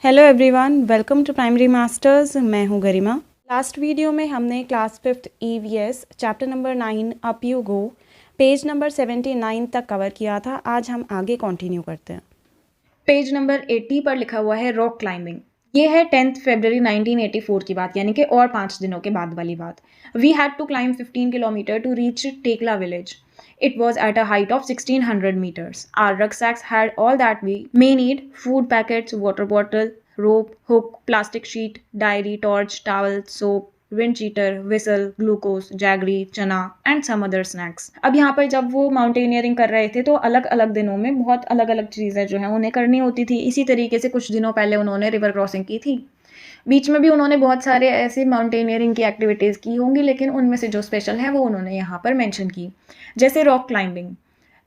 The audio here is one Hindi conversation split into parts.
Hello everyone, welcome to primary masters. मैं हूं गरिमा। लास्ट वीडियो में हमने class 5th EVS chapter number 9 up you go page number 79 तक कवर किया था। आज हम आगे कंटिन्यू करते हैं। पेज नंबर 80 पर लिखा हुआ है रॉक क्लाइंबिंग। ये है 10 फरवरी 1984 की बात, यानी कि और 5 दिनों के बाद वाली बात। We had to climb 15 kilometre to reach Tekla village. It was at a height of 1600 meters. Our rucksacks had all that we may need: food packets, water bottle, rope, hook, plastic sheet, diary, torch, towel, soap, wind cheater, whistle, glucose, jaggery, चना and some other snacks. अब यहाँ पर जब वो माउंटेनियरिंग कर रहे थे तो अलग अलग दिनों में बहुत अलग अलग चीज़ें जो है उन्हें करनी होती थी। इसी तरीके से कुछ दिनों पहले उन्होंने रिवर क्रॉसिंग की थी। बीच में भी उन्होंने बहुत सारे ऐसे माउंटेनियरिंग की एक्टिविटीज़ की होंगी, लेकिन उनमें से जो स्पेशल है वो उन्होंने यहाँ पर मेंशन की, जैसे रॉक क्लाइंबिंग।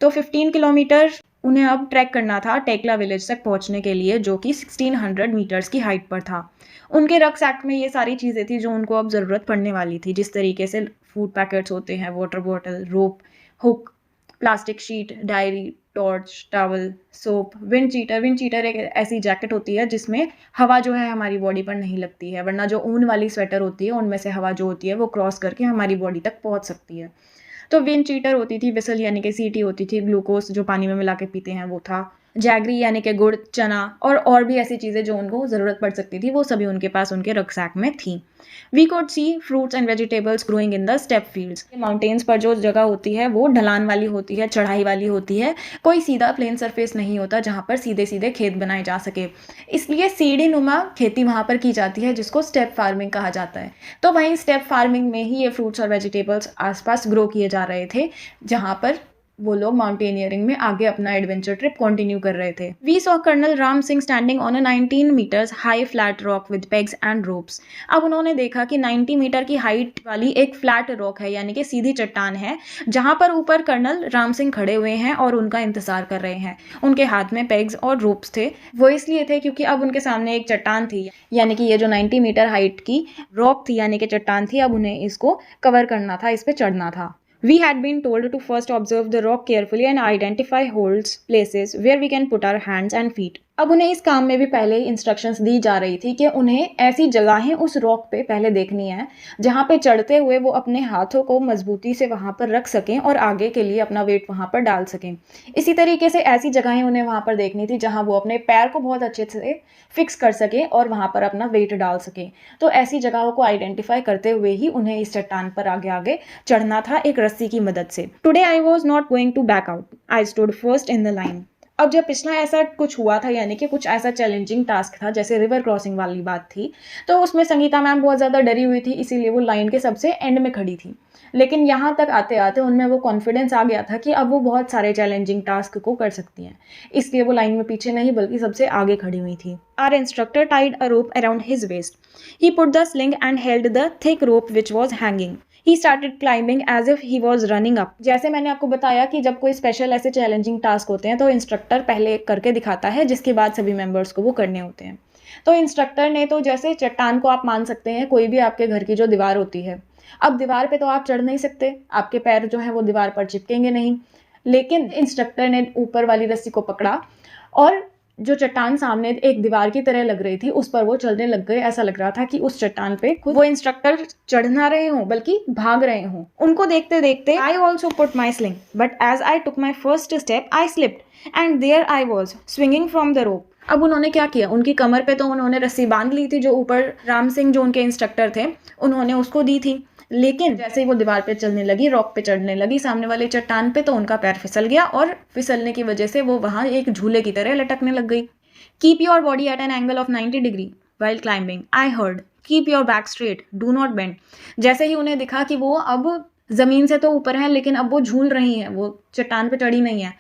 तो 15 किलोमीटर उन्हें अब ट्रैक करना था टेकला विलेज तक पहुँचने के लिए, जो कि 1600 मीटर्स की हाइट पर था। उनके रक्सैक में ये सारी चीज़ें थी जो उनको अब ज़रूरत पड़ने वाली थी, जिस तरीके से फूड पैकेट्स होते हैं, water bottle, rope, hook, plastic sheet, diary, torch, towel, soap, windcheater एक ऐसी जैकेट होती है जिसमें हवा जो है हमारी बॉडी पर नहीं लगती है, वरना जो ऊन वाली स्वेटर होती है उनमें से हवा जो होती है वो क्रॉस करके हमारी बॉडी तक पहुंच सकती है। तो विंड चीटर होती थी, विसल यानी कि सीटी होती थी, ग्लूकोज जो पानी में मिला के पीते हैं वो था, जैगरी यानी कि गुड़, चना और भी ऐसी चीज़ें जो उनको ज़रूरत पड़ सकती थी वो सभी उनके पास उनके रक्सैक में थी। We could see fruits and vegetables growing in the step fields. Mountains पर जो जगह होती है वो ढलान वाली होती है, चढ़ाई वाली होती है, कोई सीधा प्लेन सरफेस नहीं होता जहाँ पर सीधे सीधे खेत बनाए जा सके, इसलिए सीढ़ी नुमा खेती वहाँ पर की जाती है, जिसको स्टेप फार्मिंग कहा जाता है। तो वहीं स्टेप फार्मिंग में ही ये फ्रूट्स और वेजिटेबल्स आसपास ग्रो किए जा रहे थे, जहाँ पर वो लोग माउंटेनियरिंग में आगे अपना एडवेंचर ट्रिप कंटिन्यू कर रहे थे। We saw colonel Ram Singh standing on a 19 meters high flat rock with pegs and ropes. अब उन्होंने देखा कि 90 मीटर की हाइट वाली एक फ्लैट रॉक है, यानी कि सीधी चट्टान है, जहां पर ऊपर कर्नल राम सिंह खड़े हुए हैं और उनका इंतजार कर रहे हैं। उनके हाथ में पेग्स और रोप्स थे। वो इसलिए थे क्योंकि अब उनके सामने एक चट्टान थी, यानी कि ये जो 90 मीटर हाइट की रॉक थी यानी कि चट्टान थी, अब उन्हें इसको कवर करना था, इस पे चढ़ना था। We had been told to first observe the rock carefully and identify holes, places where we can put our hands and feet. अब उन्हें इस काम में भी पहले इंस्ट्रक्शंस दी जा रही थी कि उन्हें ऐसी जगहें उस रॉक पे पहले देखनी है जहाँ पे चढ़ते हुए वो अपने हाथों को मजबूती से वहाँ पर रख सकें और आगे के लिए अपना वेट वहाँ पर डाल सकें। इसी तरीके से ऐसी जगहें उन्हें वहाँ पर देखनी थी जहाँ वो अपने पैर को बहुत अच्छे से फिक्स कर सकें और वहाँ पर अपना वेट डाल सकें। तो ऐसी जगहों को आइडेंटिफाई करते हुए ही उन्हें इस चट्टान पर आगे आगे चढ़ना था एक रस्सी की मदद से। Today I was not going to back out, I stood first in the line. अब जब पिछला ऐसा कुछ हुआ था, यानी कि कुछ ऐसा चैलेंजिंग टास्क था जैसे रिवर क्रॉसिंग वाली बात थी, तो उसमें संगीता मैम बहुत ज़्यादा डरी हुई थी, इसीलिए वो लाइन के सबसे एंड में खड़ी थी। लेकिन यहाँ तक आते आते उनमें वो कॉन्फिडेंस आ गया था कि अब वो बहुत सारे चैलेंजिंग टास्क को कर सकती हैं, इसलिए वो लाइन में पीछे नहीं बल्कि सबसे आगे खड़ी हुई थी। Our instructor tied a rope around his waist. He put the sling and held the thick rope which was hanging. He started climbing as if he was running up. जैसे मैंने आपको बताया कि जब कोई स्पेशल ऐसे चैलेंजिंग टास्क होते हैं तो इंस्ट्रक्टर पहले करके दिखाता है, जिसके बाद सभी मेंबर्स को वो करने होते हैं। तो इंस्ट्रक्टर ने तो जैसे चट्टान को आप मान सकते हैं कोई भी आपके घर की जो दीवार होती है, अब दीवार पे तो आप चढ़ नहीं सकते, आपके पैर जो है वो दीवार पर चिपकेंगे नहीं, लेकिन इंस्ट्रक्टर ने ऊपर वाली रस्सी को पकड़ा और जो चट्टान सामने एक दीवार की तरह लग रही थी उस पर वो चलने लग गए। ऐसा लग रहा था कि उस चट्टान पे खुद वो इंस्ट्रक्टर चढ़ ना रहे हों बल्कि भाग रहे हों। उनको देखते देखते I also put my sling but as I took my first step I slipped and there I was swinging from the rope. अब उन्होंने क्या किया, उनकी कमर पे तो उन्होंने रस्सी बांध ली थी जो ऊपर राम सिंह जो उनके इंस्ट्रक्टर थे उन्होंने उसको दी थी, लेकिन जैसे ही वो दीवार पे चलने लगी, रॉक पे चढ़ने लगी सामने वाले चट्टान पे, तो उनका पैर फिसल गया और फिसलने की वजह से वो वहाँ एक झूले की तरह लटकने लग गई। Keep your body at an angle of 90 degree while climbing, I heard keep your back straight, do not bend. जैसे ही उन्हें दिखा कि वो अब ज़मीन से तो ऊपर है लेकिन अब वो झूल रही हैं, वो चट्टान पे चढ़ी नहीं है,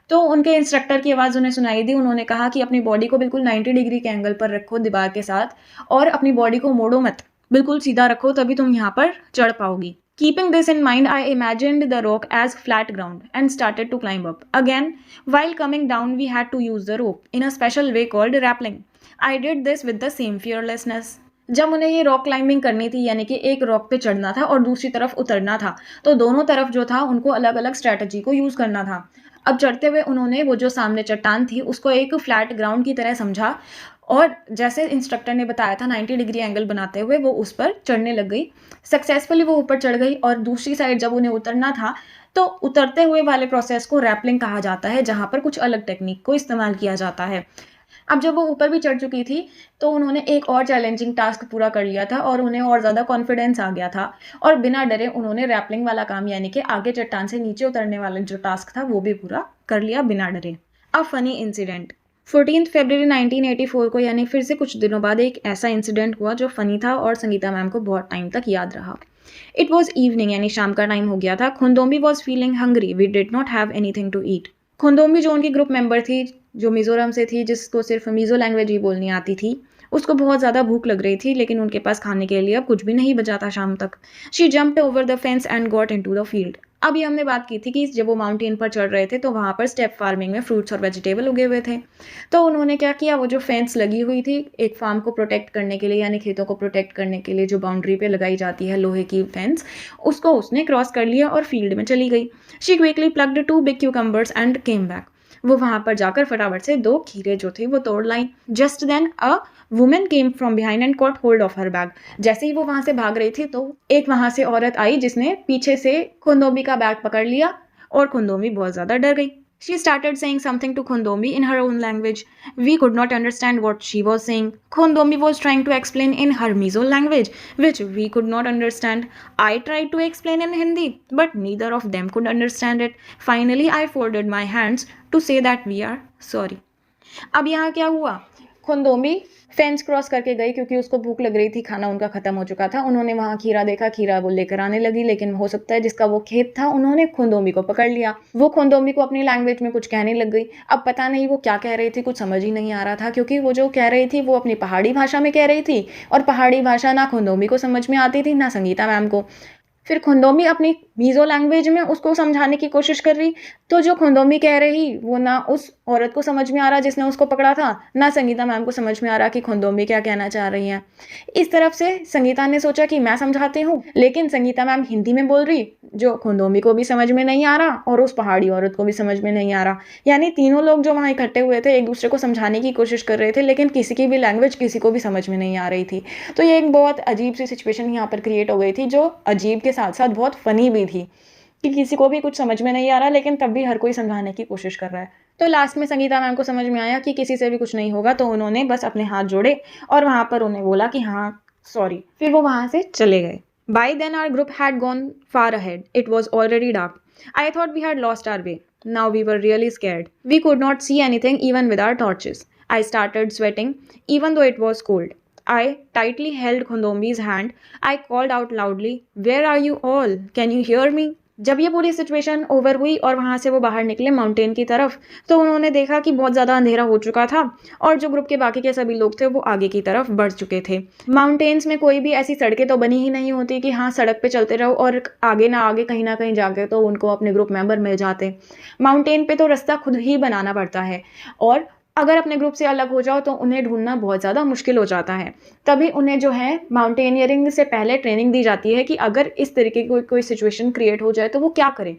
तो उनके इंस्ट्रक्टर की आवाज़ उन्हें सुनाई दी। उन्होंने कहा कि अपनी बॉडी को बिल्कुल 90 डिग्री के एंगल पर रखो दीवार के साथ और अपनी बॉडी को मोड़ो मत, बिल्कुल सीधा रखो, तभी तुम यहाँ पर चढ़ पाओगी। Keeping this in mind, I imagined the rock as flat ground and started to climb up. Again, while coming down, we had to use the rope in a special way called rappelling. I did this with the same fearlessness. जब उन्हें ये रॉक क्लाइंबिंग करनी थी, यानी कि एक रॉक पे चढ़ना था और दूसरी तरफ उतरना था, तो दोनों तरफ जो था उनको अलग अलग स्ट्रैटेजी को यूज़ करना था। अब चढ़ते हुए उन्होंने वो जो सामने चट्टान थी उसको एक फ्लैट ग्राउंड की तरह समझा और जैसे इंस्ट्रक्टर ने बताया था 90 डिग्री एंगल बनाते हुए वो उस पर चढ़ने लग गई। सक्सेसफुली वो ऊपर चढ़ गई और दूसरी साइड जब उन्हें उतरना था तो उतरते हुए वाले प्रोसेस को रैपलिंग कहा जाता है, जहाँ पर कुछ अलग टेक्निक को इस्तेमाल किया जाता है। अब जब वो ऊपर भी चढ़ चुकी थी तो उन्होंने एक और चैलेंजिंग टास्क पूरा कर लिया था और उन्हें और ज़्यादा कॉन्फिडेंस आ गया था और बिना डरे उन्होंने रैपलिंग वाला काम यानी कि आगे चट्टान से नीचे उतरने वाला जो टास्क था वो भी पूरा कर लिया बिना डरे। A funny incident. 14 फरवरी 1984 को यानी फिर से कुछ दिनों बाद एक ऐसा इंसिडेंट हुआ जो फनी था और संगीता मैम को बहुत टाइम तक याद रहा। इट वॉज इवनिंग यानी शाम का टाइम हो गया था। Khundomi was feeling hungry, we did not have anything to eat. Khundomi जो उनकी ग्रुप मेंबर थी, जो मिजोरम से थी, जिसको सिर्फ मिजो लैंग्वेज ही बोलनी आती थी, उसको बहुत ज़्यादा भूख लग रही थी लेकिन उनके पास खाने के लिए अब कुछ भी नहीं बचा था शाम तक। She jumped over the fence and got into the field. अभी हमने बात की थी कि जब वो माउंटेन पर चढ़ रहे थे तो वहाँ पर स्टेप फार्मिंग में फ्रूट्स और वेजिटेबल उगे हुए थे। तो उन्होंने क्या किया, वो जो फेंस लगी हुई थी एक फार्म को प्रोटेक्ट करने के लिए यानी खेतों को प्रोटेक्ट करने के लिए जो बाउंड्री पे लगाई जाती है लोहे की फेंस, उसको उसने क्रॉस कर लिया और फील्ड में चली गई। She quickly plucked 2 big cucumbers and came back. वो वहां पर जाकर फटाफट से 2 खीरे जो थे वो तोड़ लाई। Just then a women came from behind and caught hold of her bag. जैसे ही वो वहां से भाग रही थी तो एक वहां से औरत आई जिसने पीछे से खुंदोमी का बैग पकड़ लिया और खुंदोमी बहुत ज्यादा डर गई। She started saying something to Khondomi in her own language. We could not understand what she was saying. Khondomi was trying to explain in her Mizo language, which we could not understand. I tried to explain in Hindi, but neither of them could understand it. Finally, I folded my hands to say that we are sorry. अब यहाँ क्या हुआ, खुंदोमी फेंस क्रॉस करके गई क्योंकि उसको भूख लग रही थी, खाना उनका खत्म हो चुका था। उन्होंने वहां खीरा देखा, खीरा वो लेकर आने लगी, लेकिन हो सकता है जिसका वो खेत था उन्होंने खुंदोमी को पकड़ लिया। वो खुंदोमी को अपनी लैंग्वेज में कुछ कहने लग गई। अब पता नहीं वो क्या कह रही थी, कुछ समझ ही नहीं आ रहा था क्योंकि वो जो कह रही थी वो अपनी पहाड़ी भाषा में कह रही थी और पहाड़ी भाषा ना खुंदोमी को समझ में आती थी ना संगीता मैम को। फिर खुंदोमी अपनी मीज़ो लैंग्वेज में उसको समझाने की कोशिश कर रही, तो जो खुंदोमी कह रही वो ना उस औरत को समझ में आ रहा जिसने उसको पकड़ा था, ना संगीता मैम को समझ में आ रहा कि खुंदोमी क्या कहना चाह रही हैं। इस तरफ से संगीता ने सोचा कि मैं समझाती हूँ, लेकिन संगीता मैम हिंदी में बोल रही जो खुंदोमी को भी समझ में नहीं आ रहा और उस पहाड़ी औरत को भी समझ में नहीं आ रहा। यानी तीनों लोग जो वहाँ इकट्ठे हुए थे एक दूसरे को समझाने की कोशिश कर रहे थे, लेकिन किसी की भी लैंग्वेज किसी को भी समझ में नहीं आ रही थी। तो ये एक बहुत अजीब सी सिचुएशन यहाँ पर क्रिएट हो गई थी, जो अजीब के साथ साथ बहुत फनी भी थी कि किसी को भी कुछ समझ में नहीं आ रहा लेकिन तब भी हर कोई समझाने की कोशिश कर रहा है। तो लास्ट में संगीता मैम को समझ में आया कि किसी से भी कुछ नहीं होगा, तो उन्होंने बस अपने हाथ जोड़े और वहां पर उन्हें बोला कि हाँ सॉरी, फिर वो वहां से चले गए। By then our group had gone far ahead, it was already dark. I thought we had lost our way, now we were really scared, we could not see anything even with our torches. I started sweating, even though it was cold. I tightly held Khondombi's hand. I called out loudly, "Where are you all? Can you hear me?" जब ये पूरी सिचुएशन ओवर हुई और वहाँ से वो बाहर निकले माउंटेन की तरफ, तो उन्होंने देखा कि बहुत ज़्यादा अंधेरा हो चुका था और जो ग्रुप के बाकी के सभी लोग थे वो आगे की तरफ बढ़ चुके थे। माउंटेन्स में कोई भी ऐसी सड़कें तो बनी ही नहीं होती कि हाँ सड़क पे चलते रहो और आगे ना कहीं जाके तो उनको अपने ग्रुप मेंबर मिल जाते। माउंटेन पे तो रास्ता खुद ही बनाना पड़ता है और अगर अपने ग्रुप से अलग हो जाओ तो उन्हें ढूंढना बहुत ज़्यादा मुश्किल हो जाता है। तभी उन्हें जो है माउंटेनियरिंग से पहले ट्रेनिंग दी जाती है कि अगर इस तरीके की कोई सिचुएशन क्रिएट हो जाए तो वो क्या करें।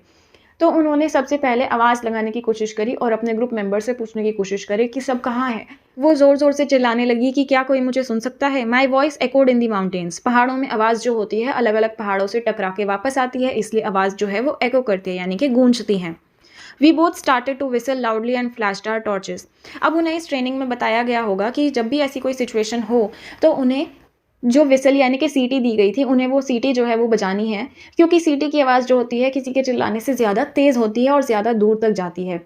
तो उन्होंने सबसे पहले आवाज़ लगाने की कोशिश करी और अपने ग्रुप मेंबर से पूछने की कोशिश करी कि सब कहाँ हैं। वो ज़ोर ज़ोर से चिल्लाने लगी कि क्या कोई मुझे सुन सकता है। My voice echoed in the mountains. पहाड़ों में आवाज़ जो होती है अलग अलग पहाड़ों से टकरा के वापस आती है, इसलिए आवाज़ जो है वो एको करती है यानी कि गूंजती हैं। We both started to whistle loudly and flashed our torches. अब उन्हें इस ट्रेनिंग में बताया गया होगा कि जब भी ऐसी कोई सिचुएशन हो तो उन्हें जो विसल यानी कि सीटी दी गई थी उन्हें वो सीटी जो है वो बजानी है, क्योंकि सीटी की आवाज़ जो होती है किसी के चिल्लाने से ज़्यादा तेज़ होती है और ज़्यादा दूर तक जाती है।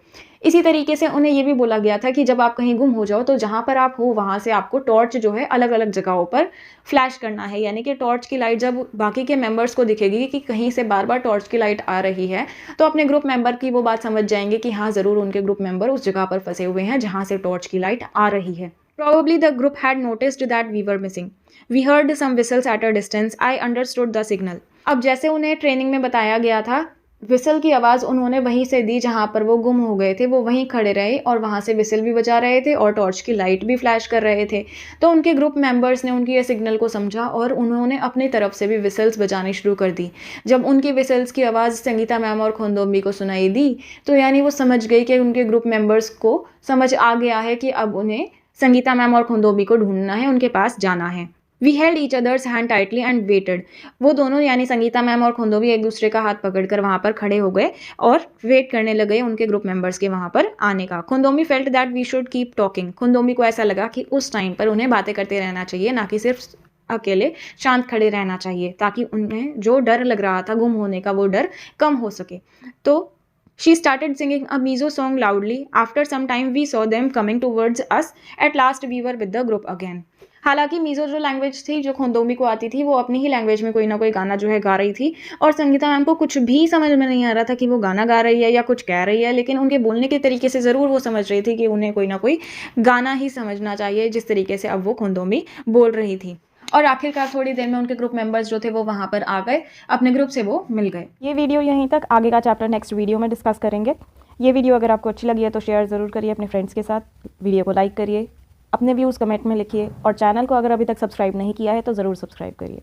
इसी तरीके से उन्हें ये भी बोला गया था कि जब आप कहीं गुम हो जाओ तो जहाँ पर आप हो वहाँ से आपको टॉर्च जो है अलग अलग जगहों पर फ्लैश करना है, यानी कि टॉर्च की लाइट जब बाकी के मेंबर्स को दिखेगी कि कहीं से बार बार टॉर्च की लाइट आ रही है तो अपने ग्रुप मेंबर की वो बात समझ जाएंगे कि हाँ ज़रूर उनके ग्रुप मेंबर उस जगह पर फंसे हुए हैं जहाँ से टॉर्च की लाइट आ रही है। Probably the group had noticed that we were missing. We heard some whistles at a distance. I understood the signal. अब जैसे उन्हें ट्रेनिंग में बताया गया था, विसल की आवाज़ उन्होंने वहीं से दी जहाँ पर वो गुम हो गए थे। वो वहीं खड़े रहे और वहाँ से विसल भी बजा रहे थे और टॉर्च की लाइट भी फ्लैश कर रहे थे। तो उनके ग्रुप मेंबर्स ने उनकी ये सिग्नल को समझा और उन्होंने अपनी तरफ से भी विसल्स बजानी शुरू कर दी। जब उनकी विसल्स की आवाज़ संगीता मैम और खुंदोमी को सुनाई दी तो यानी वो समझ गई कि उनके ग्रुप मेंबर्स को समझ आ गया है कि अब उन्हें संगीता मैम और खुंदोबी को ढूंढना है, उनके पास जाना है। We held each other's hand tightly and waited. वो दोनों यानी संगीता मैम और खुंदोबी एक दूसरे का हाथ पकड़कर वहाँ पर खड़े हो गए और वेट करने लगे उनके ग्रुप मेंबर्स के वहाँ पर आने का। Khundobi felt that we should keep talking. Khundobi को ऐसा लगा कि उस टाइम पर उन्हें बातें करते रहना चाहिए, ना कि सिर्फ अकेले शांत खड़े रहना चाहिए, ताकि उन्हें जो डर लग रहा था गुम होने का वो डर कम हो सके। तो she started singing a Mizo song loudly. After some time we saw them coming towards us. At last we were with the group again. हालांकि मीजो जो लैंग्वेज थी, जो खुंदोबी को आती थी, वो अपनी ही लैंग्वेज में कोई ना कोई गाना जो है गा रही थी, और संगीता मैम को कुछ भी समझ में नहीं आ रहा था कि वो गाना गा रही है या कुछ कह रही है, लेकिन उनके बोलने के तरीके से ज़रूर वो समझ रही थी कि उन्हें कोई ना कोई गाना ही समझना चाहिए, जिस तरीके से अब वो खुंदोबी बोल रही थी। और आखिरकार थोड़ी देर में उनके ग्रुप मेंबर्स जो थे वो वहाँ पर आ गए, अपने ग्रुप से वो मिल गए। ये वीडियो यहीं तक, आगे का चैप्टर नेक्स्ट वीडियो में डिस्कस करेंगे। ये वीडियो अगर आपको अच्छी लगी है तो शेयर ज़रूर करिए अपने फ्रेंड्स के साथ, वीडियो को लाइक करिए, अपने व्यूज़ कमेंट में लिखिए, और चैनल को अगर अभी तक सब्सक्राइब नहीं किया है तो ज़रूर सब्सक्राइब करिए।